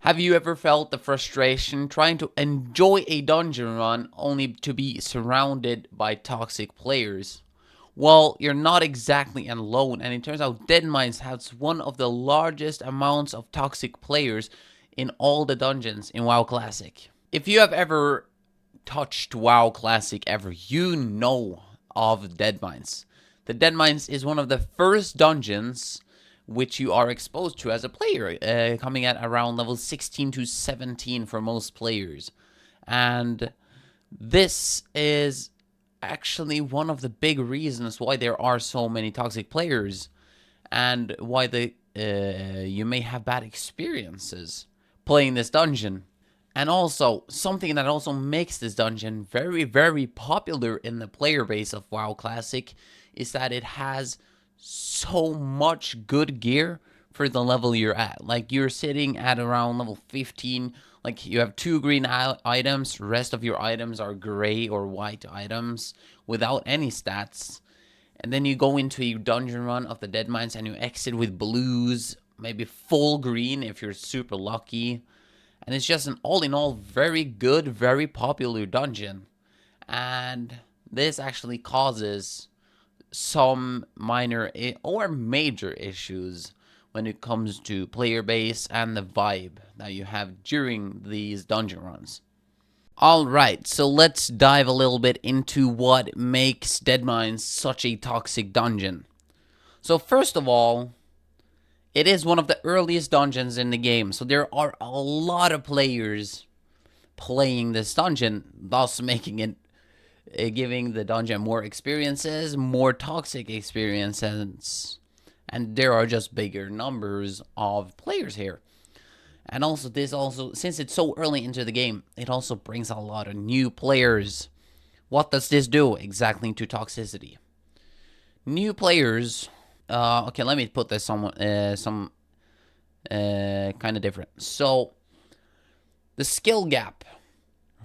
Have you ever felt the frustration trying to enjoy a dungeon run only to be surrounded by toxic players? Well, you're not exactly alone, and it turns out Deadmines has one of the largest amounts of toxic players in all the dungeons in WoW Classic. If you have ever touched WoW Classic ever, you know of Deadmines. The Deadmines is one of the first dungeons which you are exposed to as a player, coming at around level 16 to 17 for most players. And this is actually one of the big reasons why there are so many toxic players and why you may have bad experiences playing this dungeon. And also, something that also makes this dungeon very, very popular in the player base of WoW Classic is that it has so much good gear for the level you're at. Like, you're sitting at around level 15. Like, you have 2 green items. Rest of your items are gray or white items without any stats. And then you go into a dungeon run of the Deadmines and you exit with blues, maybe full green if you're super lucky. And it's just an all in all very good, very popular dungeon. And this actually causes some minor or major issues when it comes to player base and the vibe that you have during these dungeon runs. Alright, so let's dive a little bit into what makes Deadmines such a toxic dungeon. So first of all, it is one of the earliest dungeons in the game, so there are a lot of players playing this dungeon, thus making it, giving the dungeon more experiences, more toxic experiences, and there are just bigger numbers of players here. And also, since it's so early into the game, it also brings a lot of new players. What does this do exactly to toxicity? New players. Okay, let me put this some kind of different. So, the skill gap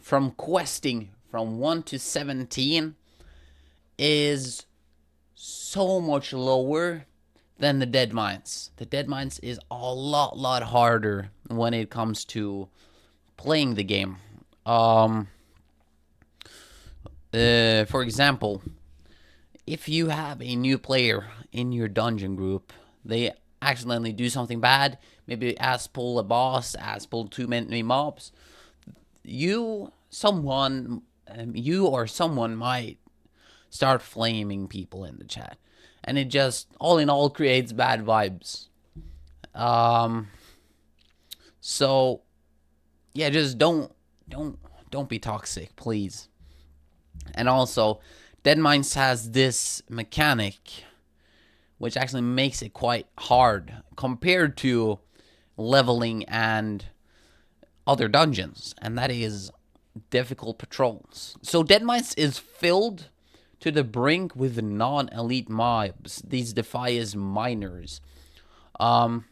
from questing from 1 to 17 is so much lower than the Deadmines. The Deadmines is a lot harder when it comes to playing the game. For example, if you have a new player in your dungeon group, they accidentally do something bad, maybe pull a boss, pull too many mobs, you or someone might start flaming people in the chat, and it just all in all creates bad vibes. So yeah, just don't be toxic, please. And also, Deadmines has this mechanic which actually makes it quite hard compared to leveling and other dungeons, and that is difficult patrols. So Deadmines is filled to the brink with non-elite mobs. These Defias miners. And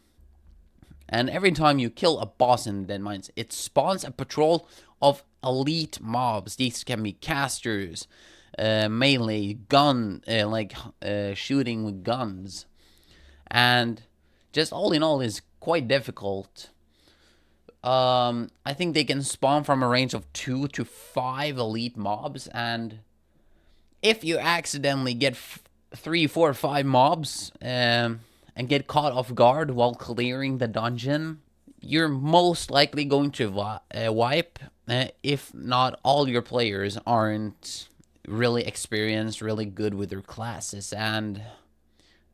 every time you kill a boss in Deadmines, it spawns a patrol of elite mobs. These can be casters, melee, shooting with guns. And just all in all is quite difficult. I think they can spawn from a range of 2 to 5 elite mobs, and if you accidentally get 3, 4, 5 mobs and get caught off guard while clearing the dungeon, you're most likely going to wipe, if not all your players aren't really experienced, really good with their classes, and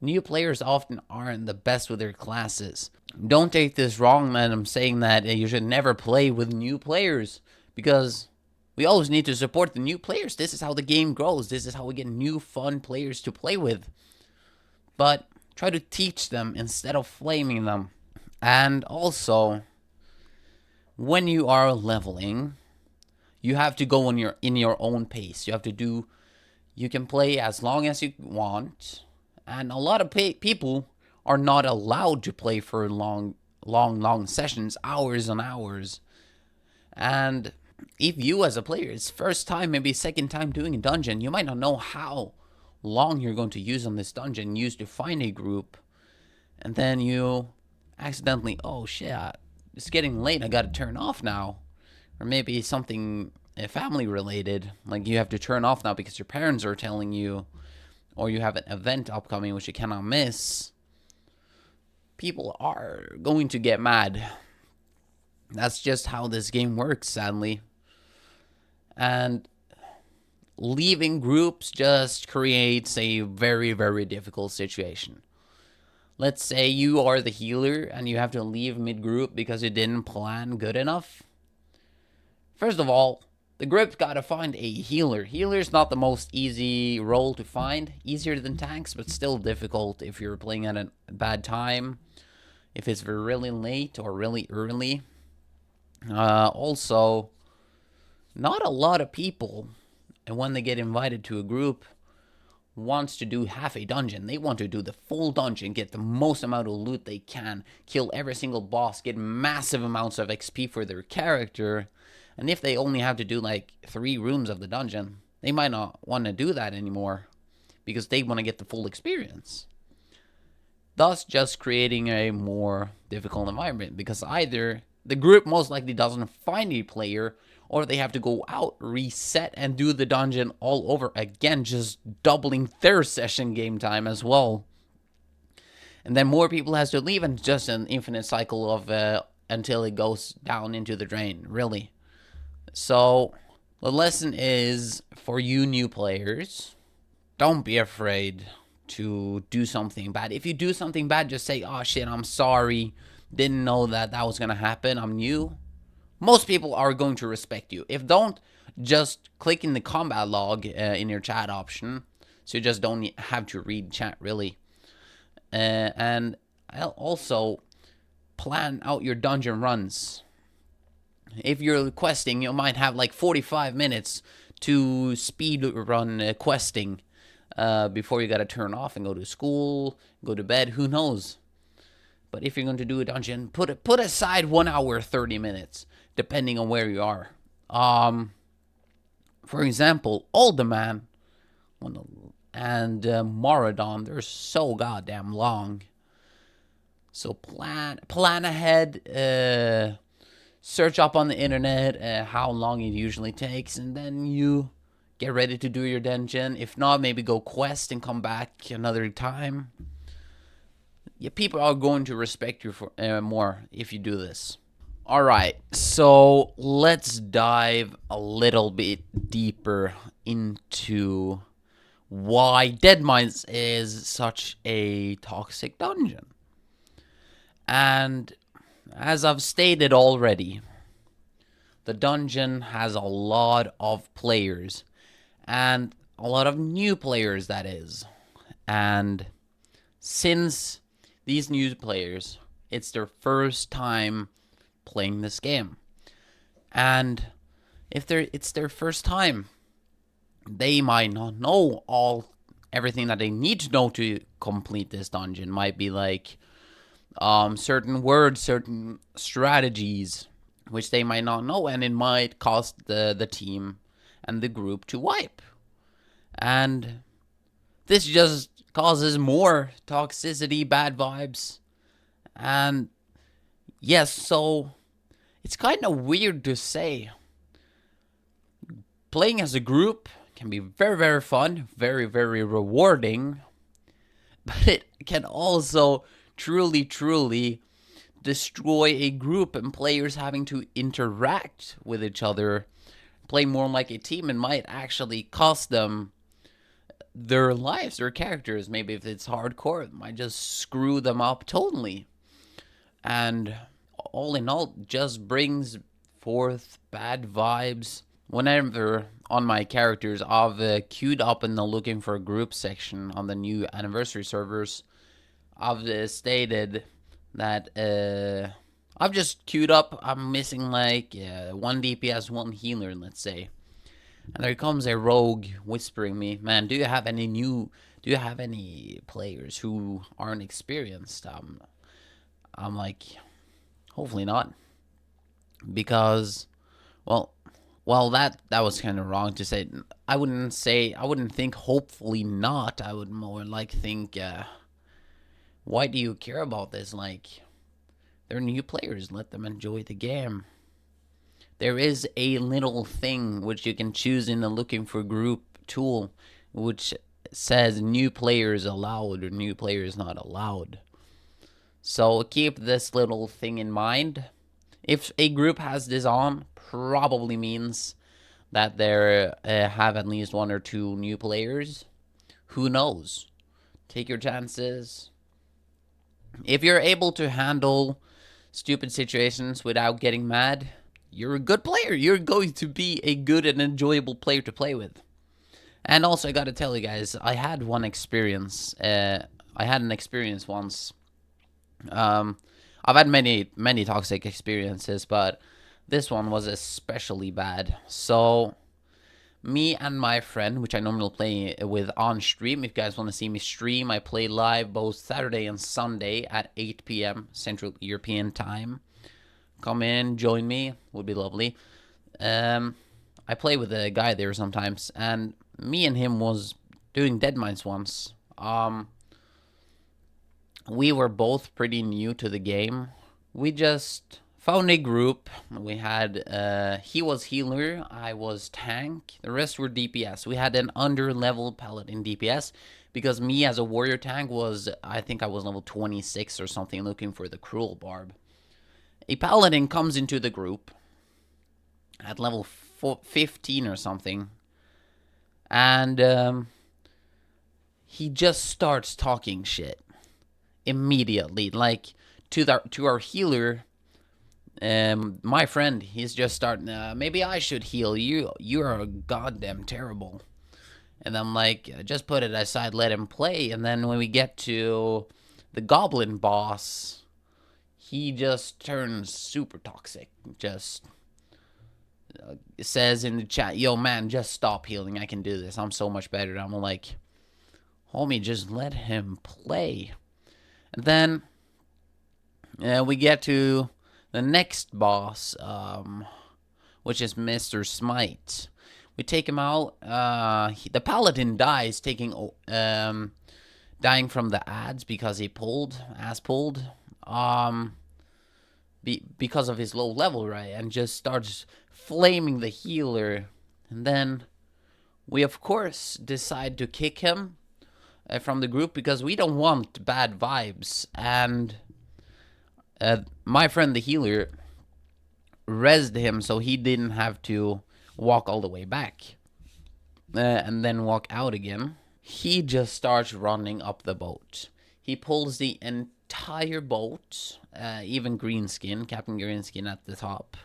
new players often aren't the best with their classes. Don't take this wrong, man. I'm saying that you should never play with new players, because we always need to support the new players. This is how the game grows. This is how we get new fun players to play with. But try to teach them instead of flaming them. And also, when you are leveling, you have to go in your own pace. You can play as long as you want. And a lot of people are not allowed to play for long sessions, hours and hours. And if you as a player, it's first time, maybe second time doing a dungeon, you might not know how long you're going to use on this dungeon, use to find a group, and then you accidentally, oh shit, it's getting late. I gotta turn off now. Or maybe something family related. Like you have to turn off now because your parents are telling you, or you have an event upcoming which you cannot miss. People are going to get mad. That's just how this game works, sadly. And leaving groups just creates a very, very difficult situation. Let's say you are the healer and you have to leave mid-group because you didn't plan good enough. First of all, the group's gotta find a healer. Healer's not the most easy role to find. Easier than tanks, but still difficult if you're playing at a bad time. If it's really late or really early. Also, not a lot of people, and when they get invited to a group, wants to do half a dungeon. They want to do the full dungeon, get the most amount of loot they can, kill every single boss, get massive amounts of XP for their character. And if they only have to do like 3 rooms of the dungeon, they might not want to do that anymore because they want to get the full experience. Thus, just creating a more difficult environment because either the group most likely doesn't find a player, or they have to go out, reset, and do the dungeon all over again, just doubling their session game time as well. And then more people has to leave, and just an infinite cycle of until it goes down into the drain, really. So, the lesson is, for you new players, don't be afraid to do something bad. If you do something bad, just say, oh shit, I'm sorry. Didn't know that was going to happen. I'm new. Most people are going to respect you. If don't, just click in the combat log in your chat option. So you just don't have to read chat, really. And I'll also plan out your dungeon runs. If you're questing, you might have like 45 minutes to speed run questing before you gotta turn off and go to school, go to bed, who knows. But if you're going to do a dungeon, put aside 1 hour 30 minutes, depending on where you are. For example, Alderman and Moradon, they're so goddamn long. So plan ahead, search up on the internet how long it usually takes, and then you get ready to do your dungeon. If not, maybe go quest and come back another time. Yeah, people are going to respect you for more if you do this. Alright, so let's dive a little bit deeper into why Deadmines is such a toxic dungeon. And as I've stated already, the dungeon has a lot of players, and a lot of new players, that is. And since these new players, it's their first time playing this game, and if it's their first time, they might not know everything that they need to know to complete this dungeon. Might be like certain words, certain strategies, which they might not know, and it might cost the team and the group to wipe. And this just causes more toxicity, bad vibes, and yes, so it's kind of weird to say. Playing as a group can be very, very fun, very, very rewarding, but it can also truly, truly destroy a group and players having to interact with each other, play more like a team, and might actually cost them their lives, their characters. Maybe if it's hardcore, it might just screw them up totally. And all in all, just brings forth bad vibes. Whenever on my characters, I've queued up in the looking for a group section on the new anniversary servers. I've stated that I've just queued up. I'm missing like 1 DPS, 1 healer, let's say. And there comes a rogue whispering me, man, do you have any players who aren't experienced? I'm like, hopefully not. Because, well, that was kind of wrong to say. I wouldn't think hopefully not. I would more like think, why do you care about this? Like, They're new players. Let them enjoy the game. There is a little thing which you can choose in the looking for group tool, which says new players allowed or new players not allowed. So keep this little thing in mind. If a group has this on, probably means that they have at least 1 or 2 new players. Who knows? Take your chances. If you're able to handle stupid situations without getting mad, you're a good player. You're going to be a good and enjoyable player to play with. And also, I gotta tell you guys, I had one experience. I had an experience once. I've had many toxic experiences, but this one was especially bad. So, me and my friend, which I normally play with on stream. If you guys want to see me stream, I play live both Saturday and Sunday at 8 p.m. Central European time. Come in, join me, would be lovely. I play with a guy there sometimes, and me and him was doing Deadmines once. We were both pretty new to the game. We just found a group. We had, he was healer, I was tank, the rest were DPS. We had an under-leveled paladin DPS, because me as a warrior tank was, I think I was level 26 or something, looking for the cruel barb. A paladin comes into the group at level 15 or something, and he just starts talking shit immediately, like to our healer. My friend, he's just starting, maybe I should heal you. You are goddamn terrible. And I'm like, just put it aside, let him play. And then when we get to the goblin boss, he just turns super toxic. Just says in the chat, yo man, just stop healing. I can do this. I'm so much better. I'm like, homie, just let him play. And then we get to the next boss, which is Mr. Smite. We take him out. The paladin dies, dying from the ads because he pulled. Because of his low level, right? And just starts flaming the healer. And then we, of course, decide to kick him from the group because we don't want bad vibes. And my friend the healer rezzed him so he didn't have to walk all the way back and then walk out again. He just starts running up the boat. He pulls the entire boat, even Greenskin, Captain Greenskin at the top.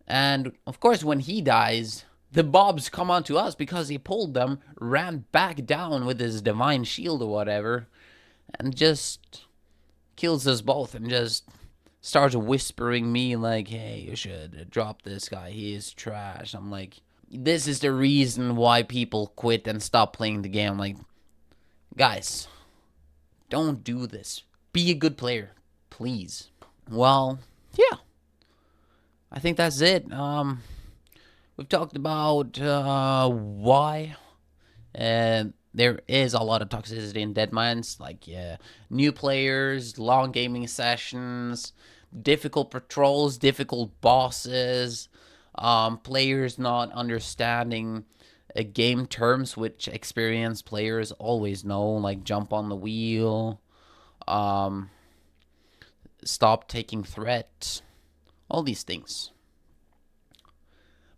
And of course, when he dies, the mobs come onto us because he pulled them, ran back down with his divine shield or whatever, and just kills us both and just starts whispering me like, hey, you should drop this guy, he is trash. I'm like, this is the reason why people quit and stop playing the game. Like, guys, don't do this. Be a good player, please. Well, yeah, I think that's it. We've talked about why there is a lot of toxicity in Deadmines, like new players, long gaming sessions, difficult patrols, difficult bosses, players not understanding game terms, which experienced players always know, like jump on the wheel, stop taking threats, all these things.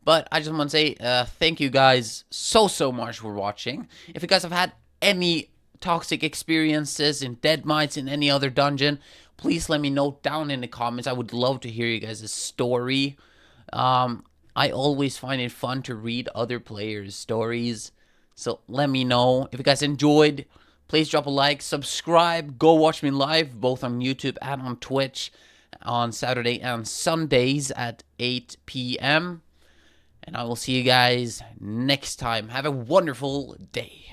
But I just want to say thank you guys so much for watching. If you guys have had any toxic experiences in Deadmines, in any other dungeon, please let me know down in the comments. I would love to hear you guys' story. I always find it fun to read other players' stories. So let me know. If you guys enjoyed, please drop a like, subscribe, go watch me live, both on YouTube and on Twitch on Saturday and Sundays at 8 p.m. And I will see you guys next time. Have a wonderful day.